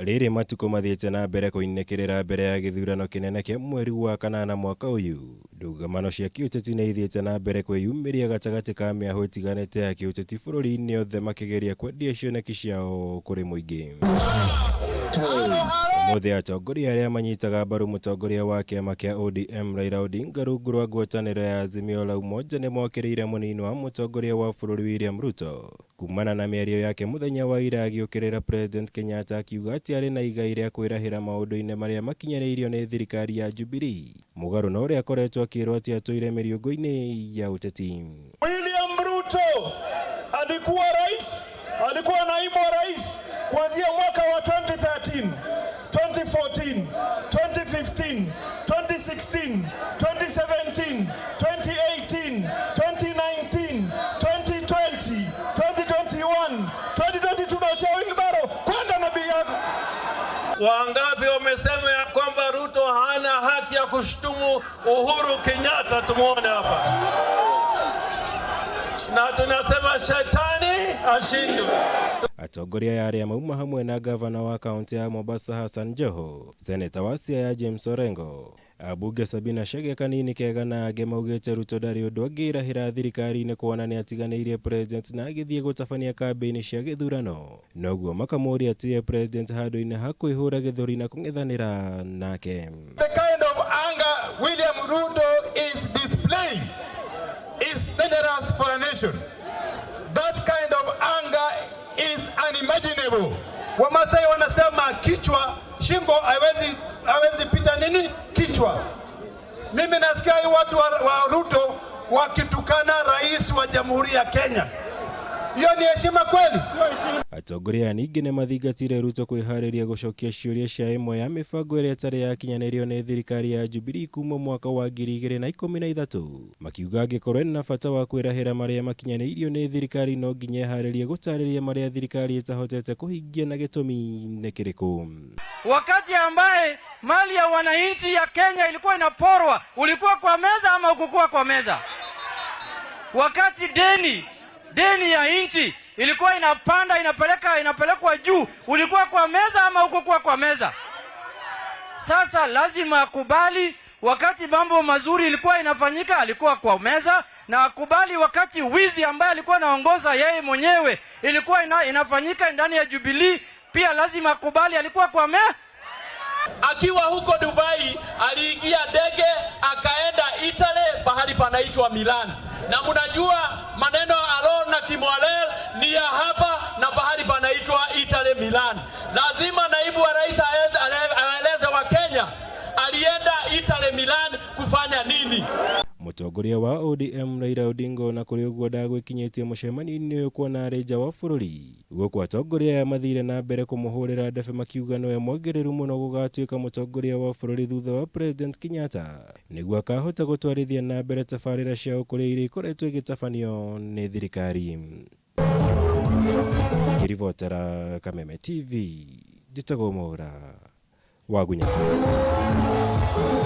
Rĩrĩ matuko mathiĩte na mbere kũinĩkĩrĩra mbere ya githurano kinene kĩa mweri wa kanana mwaka ũyũ. Ndũgamano cia kĩũteti nĩ ithiĩte na mbere kwĩyumĩria gatagatĩ ka mĩahũ ĩtiganĩte ya kĩũteti bũrũri-inĩ othe makĩgeria kwendia cioneki ciao kũrĩ mũingĩ. Ũmũthĩ atongoria arĩa manyitaga mbaru mutongoria wa kĩama kĩa ODM Raila Odinga rungu rwa ngwataniro ya Azimio La Umoja nimokiriire munini wa mutongoria wa bururi William Ruto kuumana na miario yake muthenya wa ira agiũkĩrĩra President Kenyatta akiuga atĩ arĩ na igai rĩa kwĩrahĩra maũndũ-inĩ marĩa makinyĩrĩirio nĩ thirikari ya Jubilee, mũgarũ na ũrĩa akoretwo akĩrwo atĩ atũire mĩriũngũ-inĩ ya ũteti. William Ruto alikuwa naibu wa rais kuanzia mwaka wa 2013, 2014, 2015, 2016, 2017, 2018, 2019, 2020, 2021, 2022 na uchawi bado kwenda na biaga. Wangapi wamesema ya kwamba Ruto hana haki ya kushutumu Uhuru Kenyatta? Tumuone hapa. Na tunasema shetani ashindwe. Atongoria ya arĩa mauma hamwe na gavana wa kaunti ya Mombasa Hassan Joho, seneta wa Siaya James Orengo, abunge Sabina Chege kanini kega na angĩ maugĩte Ruto ndarĩ ũndũ angĩrahĩra thirikari-inĩ kuona nĩ atiganĩirie president na agĩthiĩ gũtabania kambĩini cia gĩthurano. Noguo makamũria atiye president handũ-inĩ ha kwĩhũra gĩthũri na kũng'ethanĩra nake. The kind of anger William Ruto is displaying is dangerous for a nation. That kind of anger is unimaginable. Wamasai wanasema kichwa shingo haiwezi pita nini kichwa. Mimi nasikia watu wa Ruto wakitukana rais wa Jamhuri ya Kenya. Hiyo ni heshima kweli? Atongoria ningĩ nĩ mathingatire Ruto kwĩharĩria gũcokia ciũria cia ĩmwe ya mĩbango ĩrĩa ĩtarĩ yakinyanĩrio nĩ thirikari ya Jubilee kuma mwaka wa 2013, makiuga angĩkorwo na bata wa kwĩrahĩra marĩa makinyanĩirio nĩ thirikari no nginya eharĩrie gũtarĩria marĩa thirikari ĩtahotete kũhingia na gĩtũmi nĩ kĩrĩkũ. Wakati ambaye mali ya wananchi ya Kenya ilikuwa inaporwa, ulikuwa kwa meza ama hukukuwa kwa meza? Wakati deni ya nchi ilikuwa inapanda inapelekwa juu, ulikuwa kwa meza ama hukukuwa kwa meza? Sasa lazima akubali wakati mambo mazuri ilikuwa inafanyika alikuwa kwa meza, na akubali wakati wizi ambaye alikuwa anaongoza yeye mwenyewe ilikuwa inafanyika ndani ya Jubilee, pia lazima akubali alikuwa kwa meza. Akiwa huko Dubai aliingia ndege akaenda Italy pahali panaitwa Milan. Na mnajua maneno alon na kimwalel ni ya hapa na pahali panaitwa Italy Milan. Lazima naibu wa rais aeleze wa Kenya alienda Italy Milan kufanya nini. Mutongoria wa ODM Raila Odinga na kũrĩ ũguo ndagwĩkinyĩtie mũcemanio-inĩ ũyũ kuona arĩ nja wa bũrũri. Gũkũ atongoria aya mathire na mbere kũmũhũrĩra ndebe makiuga nĩwe mwagĩrĩru mũno gũgatuĩka mũtongoria wa bũrũri thutha wa President Kenyatta, nĩguo akahota gũtwarithia na mbere tabarĩra ciao kũrĩa iria ikoretwo igĩtabanio nĩ thirikari. Ngĩribotera Kameme TV, njĩtagwo Mwaura wa Gunya.